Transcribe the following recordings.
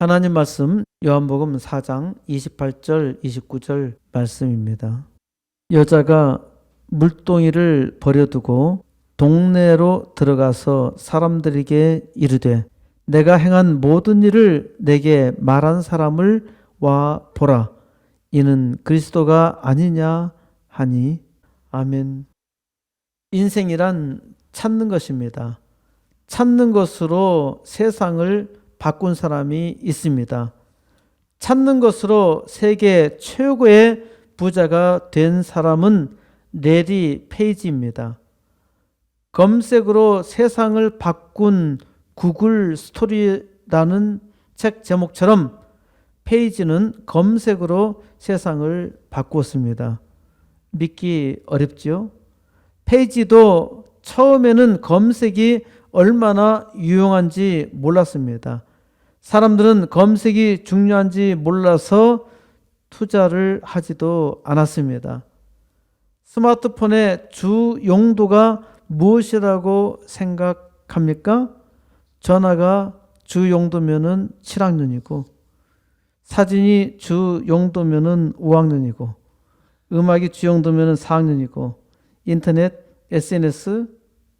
하나님 말씀 요한복음 4장 28절 29절 말씀입니다. 여자가 물동이를 버려두고 동네로 들어가서 사람들에게 이르되 내가 행한 모든 일을 내게 말한 사람을 와 보라. 이는 그리스도가 아니냐 하니. 아멘. 인생이란 찾는 것입니다. 찾는 것으로 세상을 바꾼 사람이 있습니다. 찾는 것으로 세계 최고의 부자가 된 사람은 레리 페이지입니다. 검색으로 세상을 바꾼 구글 스토리라는 책 제목처럼 페이지는 검색으로 세상을 바꾸었습니다. 믿기 어렵지요? 페이지도 처음에는 검색이 얼마나 유용한지 몰랐습니다. 사람들은 검색이 중요한지 몰라서 투자를 하지도 않았습니다. 스마트폰의 주 용도가 무엇이라고 생각합니까? 전화가 주 용도면은 7학년이고, 사진이 주 용도면은 5학년이고, 음악이 주 용도면은 4학년이고, 인터넷, SNS,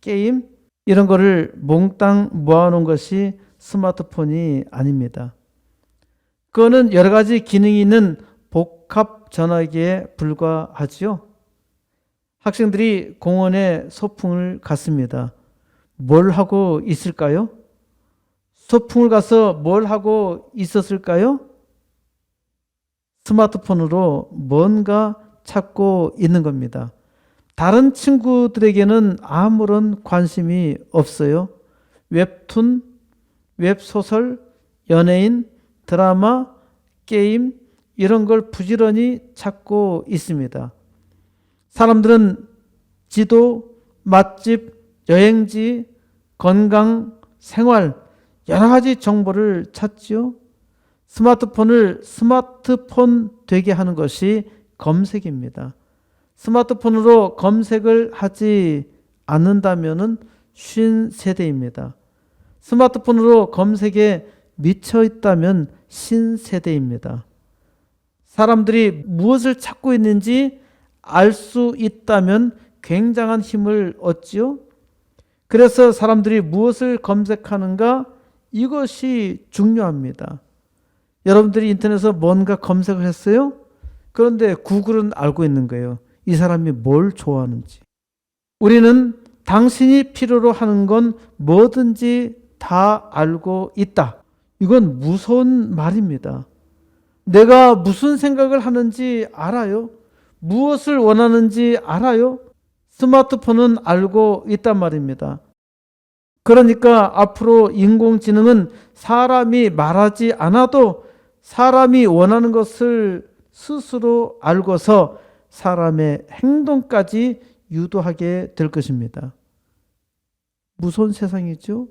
게임 이런 거를 몽땅 모아놓은 것이 스마트폰이 아닙니다. 그거는 여러 가지 기능이 있는 복합 전화기에 불과하지요. 학생들이 공원에 소풍을 갔습니다. 뭘 하고 있을까요? 소풍을 가서 뭘 하고 있었을까요? 스마트폰으로 뭔가 찾고 있는 겁니다. 다른 친구들에게는 아무런 관심이 없어요. 웹툰, 웹소설, 연예인, 드라마, 게임 이런 걸 부지런히 찾고 있습니다. 사람들은 지도, 맛집, 여행지, 건강, 생활 여러 가지 정보를 찾지요. 스마트폰을 스마트폰 되게 하는 것이 검색입니다. 스마트폰으로 검색을 하지 않는다면 쉰 세대입니다. 스마트폰으로 검색에 미쳐 있다면 신세대입니다. 사람들이 무엇을 찾고 있는지 알 수 있다면 굉장한 힘을 얻지요. 그래서 사람들이 무엇을 검색하는가 이것이 중요합니다. 여러분들이 인터넷에서 뭔가 검색을 했어요? 그런데 구글은 알고 있는 거예요. 이 사람이 뭘 좋아하는지. 우리는 당신이 필요로 하는 건 뭐든지 다 알고 있다. 이건 무서운 말입니다. 내가 무슨 생각을 하는지 알아요? 무엇을 원하는지 알아요? 스마트폰은 알고 있단 말입니다. 그러니까 앞으로 인공지능은 사람이 말하지 않아도 사람이 원하는 것을 스스로 알고서 사람의 행동까지 유도하게 될 것입니다. 무서운 세상이죠.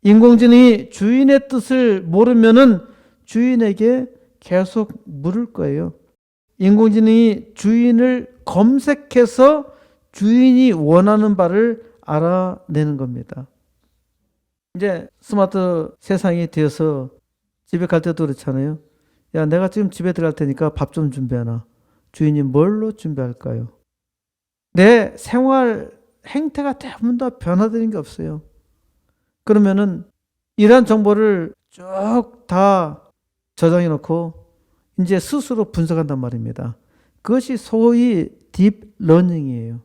인공지능이 주인의 뜻을 모르면은 주인에게 계속 물을 거예요. 인공지능이 주인을 검색해서 주인이 원하는 바를 알아내는 겁니다. 이제 스마트 세상이 되어서 집에 갈 때도 그렇잖아요. 야, 내가 지금 집에 들어갈 테니까 밥 좀 준비하나. 주인이 뭘로 준비할까요? 내 생활 행태가 대부분 다 변화되는 게 없어요. 그러면은 이러한 정보를 쭉 다 저장해 놓고 이제 스스로 분석한단 말입니다. 그것이 소위 딥러닝이에요.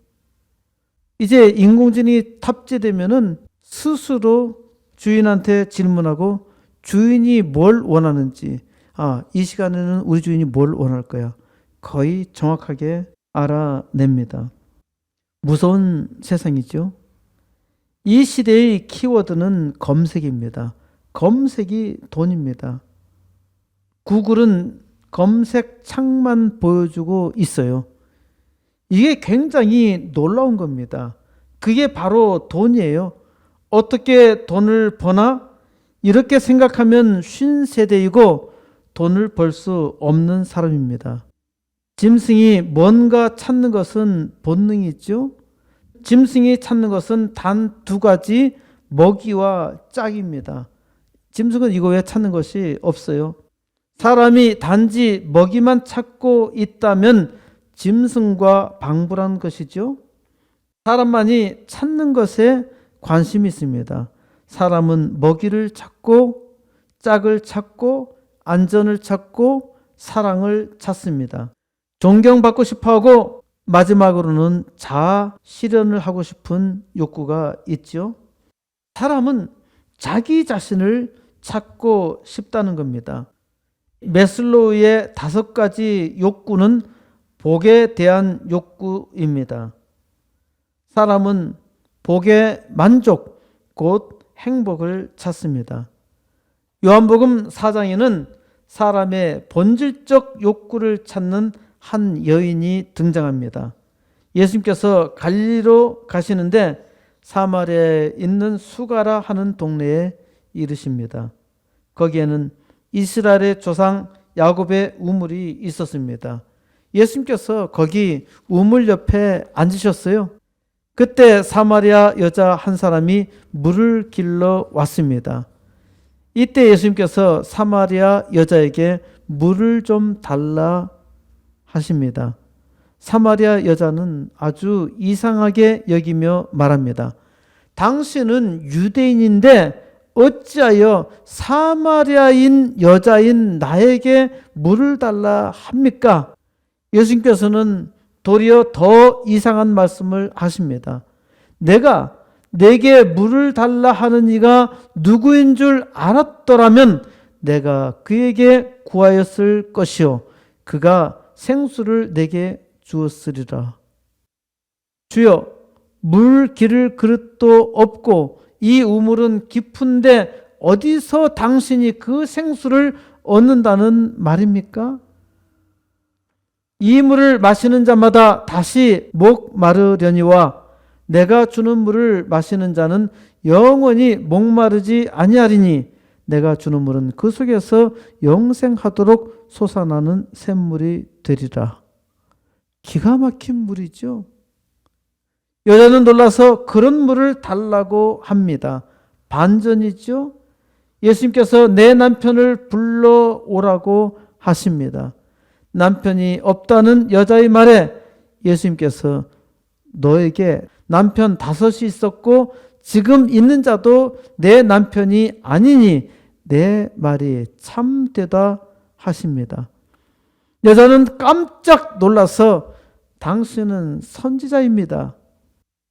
이제 인공지능이 탑재되면은 스스로 주인한테 질문하고 주인이 뭘 원하는지, 이 시간에는 우리 주인이 뭘 원할 거야. 거의 정확하게 알아냅니다. 무서운 세상이죠. 이 시대의 키워드는 검색입니다. 검색이 돈입니다. 구글은 검색 창만 보여주고 있어요. 이게 굉장히 놀라운 겁니다. 그게 바로 돈이에요. 어떻게 돈을 버나? 이렇게 생각하면 쉰 세대이고 돈을 벌 수 없는 사람입니다. 짐승이 뭔가 찾는 것은 본능이 있죠. 짐승이 찾는 것은 단 두 가지, 먹이와 짝입니다. 짐승은 이거 외에 찾는 것이 없어요. 사람이 단지 먹이만 찾고 있다면 짐승과 방불한 것이죠. 사람만이 찾는 것에 관심이 있습니다. 사람은 먹이를 찾고 짝을 찾고 안전을 찾고 사랑을 찾습니다. 존경받고 싶어하고 마지막으로는 자아 실현을 하고 싶은 욕구가 있죠. 사람은 자기 자신을 찾고 싶다는 겁니다. 매슬로우의 5가지 욕구는 복에 대한 욕구입니다. 사람은 복의 만족, 곧 행복을 찾습니다. 요한복음 4장에는 사람의 본질적 욕구를 찾는 한 여인이 등장합니다. 예수님께서 갈릴리로 가시는데 사마리아에 있는 수가라 하는 동네에 이르십니다. 거기에는 이스라엘의 조상 야곱의 우물이 있었습니다. 예수님께서 거기 우물 옆에 앉으셨어요. 그때 사마리아 여자 한 사람이 물을 길러 왔습니다. 이때 예수님께서 사마리아 여자에게 물을 좀 달라 하십니다. 사마리아 여자는 아주 이상하게 여기며 말합니다. 당신은 유대인인데 어찌하여 사마리아인 여자인 나에게 물을 달라 합니까? 예수님께서는 도리어 더 이상한 말씀을 하십니다. 내가 내게 물을 달라 하는 이가 누구인 줄 알았더라면 내가 그에게 구하였을 것이요 그가 생수를 내게 주었으리라. 주여, 물 기를 그릇도 없고 이 우물은 깊은데 어디서 당신이 그 생수를 얻는다는 말입니까? 이 물을 마시는 자마다 다시 목 마르려니와 내가 주는 물을 마시는 자는 영원히 목마르지 아니하리니 내가 주는 물은 그 속에서 영생하도록 솟아나는 샘물이 되리라. 기가 막힌 물이죠. 여자는 놀라서 그런 물을 달라고 합니다. 반전이죠. 예수님께서 내 남편을 불러오라고 하십니다. 남편이 없다는 여자의 말에 예수님께서 너에게 남편 5이 있었고 지금 있는 자도 내 남편이 아니니 내 말이 참되다 하십니다. 여자는 깜짝 놀라서 당신은 선지자입니다.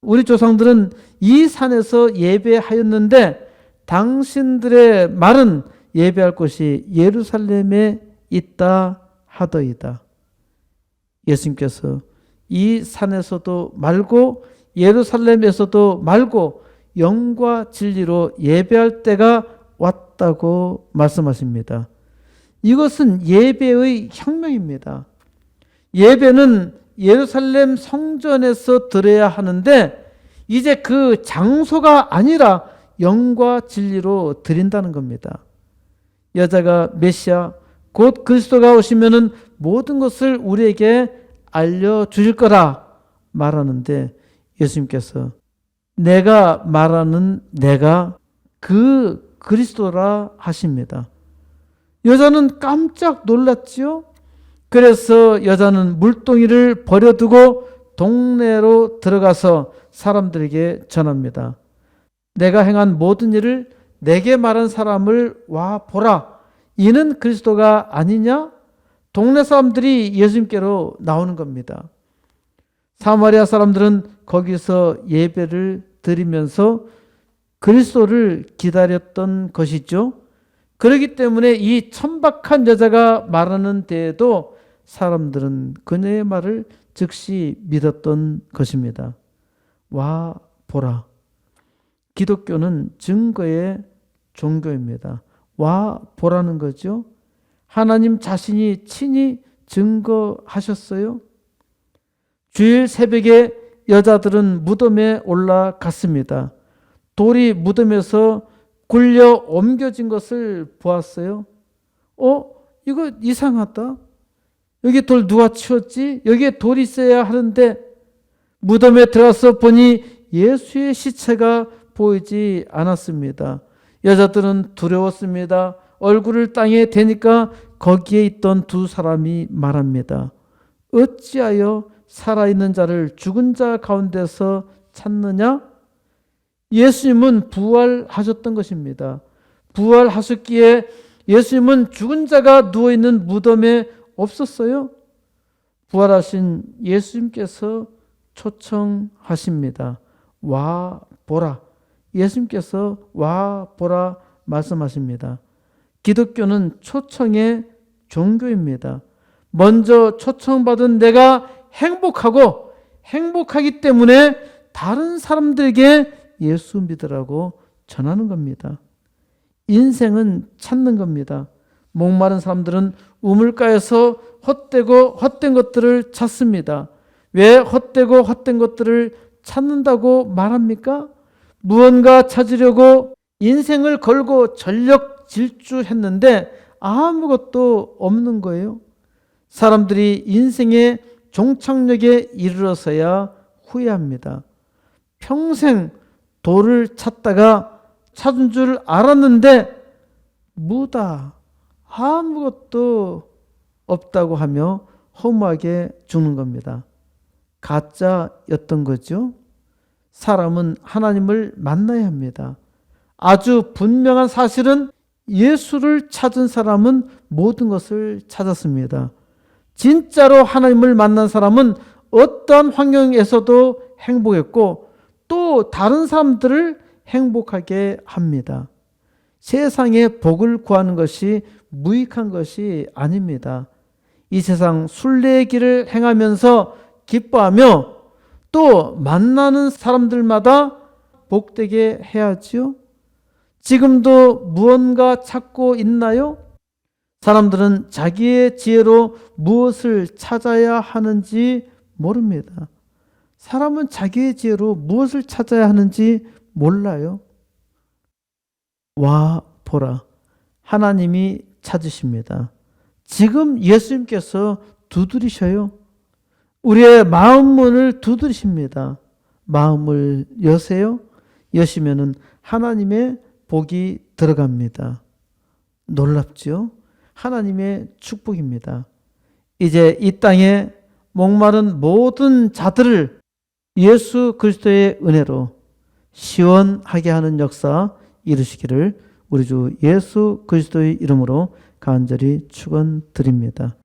우리 조상들은 이 산에서 예배하였는데 당신들의 말은 예배할 곳이 예루살렘에 있다 하더이다. 예수님께서 이 산에서도 말고 예루살렘에서도 말고 영과 진리로 예배할 때가 왔다고 말씀하십니다. 이것은 예배의 혁명입니다. 예배는 예루살렘 성전에서 드려야 하는데 이제 그 장소가 아니라 영과 진리로 드린다는 겁니다. 여자가 메시아 곧 그리스도가 오시면은 모든 것을 우리에게 알려주실 거라 말하는데 예수님께서 내가 말하는 내가 그 그리스도라 하십니다. 여자는 깜짝 놀랐지요. 그래서 여자는 물동이를 버려두고 동네로 들어가서 사람들에게 전합니다. 내가 행한 모든 일을 내게 말한 사람을 와 보라. 이는 그리스도가 아니냐? 동네 사람들이 예수님께로 나오는 겁니다. 사마리아 사람들은 거기서 예배를 드리면서 그리스도를 기다렸던 것이죠. 그렇기 때문에 이 천박한 여자가 말하는 데에도 사람들은 그녀의 말을 즉시 믿었던 것입니다. 와 보라. 기독교는 증거의 종교입니다. 와 보라는 거죠. 하나님 자신이 친히 증거하셨어요. 주일 새벽에 여자들은 무덤에 올라갔습니다. 돌이 무덤에서 굴려 옮겨진 것을 보았어요. 이거 이상하다. 여기 돌 누가 치웠지? 여기에 돌이 있어야 하는데 무덤에 들어가서 보니 예수의 시체가 보이지 않았습니다. 여자들은 두려웠습니다. 얼굴을 땅에 대니까 거기에 있던 두 사람이 말합니다. 어찌하여 살아있는 자를 죽은 자 가운데서 찾느냐? 예수님은 부활하셨던 것입니다. 부활하셨기에 예수님은 죽은 자가 누워있는 무덤에 없었어요. 부활하신 예수님께서 초청하십니다. 와 보라. 예수님께서 와 보라 말씀하십니다. 기독교는 초청의 종교입니다. 먼저 초청받은 내가 행복하기 때문에 다른 사람들에게 예수 믿으라고 전하는 겁니다. 인생은 찾는 겁니다. 목마른 사람들은 우물가에서 헛된 것들을 찾습니다. 왜 헛된 것들을 찾는다고 말합니까? 무언가 찾으려고 인생을 걸고 전력 질주했는데 아무것도 없는 거예요. 사람들이 인생의 종착역에 이르러서야 후회합니다. 평생 돌을 찾다가 찾은 줄 알았는데 무다, 아무것도 없다고 하며 허무하게 죽는 겁니다. 가짜였던 거죠. 사람은 하나님을 만나야 합니다. 아주 분명한 사실은 예수를 찾은 사람은 모든 것을 찾았습니다. 진짜로 하나님을 만난 사람은 어떠한 환경에서도 행복했고 또 다른 사람들을 행복하게 합니다. 세상에 복을 구하는 것이 무익한 것이 아닙니다. 이 세상 순례의 길을 행하면서 기뻐하며 또 만나는 사람들마다 복되게 해야지요. 지금도 무언가 찾고 있나요? 사람들은 자기의 지혜로 무엇을 찾아야 하는지 모릅니다. 사람은 자기의 지혜로 무엇을 찾아야 하는지 몰라요. 와 보라. 하나님이 찾으십니다. 지금 예수님께서 두드리셔요. 우리의 마음 문을 두드리십니다. 마음을 여세요. 여시면은 하나님의 복이 들어갑니다. 놀랍죠? 하나님의 축복입니다. 이제 이 땅에 목마른 모든 자들을 예수 그리스도의 은혜로 시원하게 하는 역사 이루시기를 우리 주 예수 그리스도의 이름으로 간절히 축원드립니다.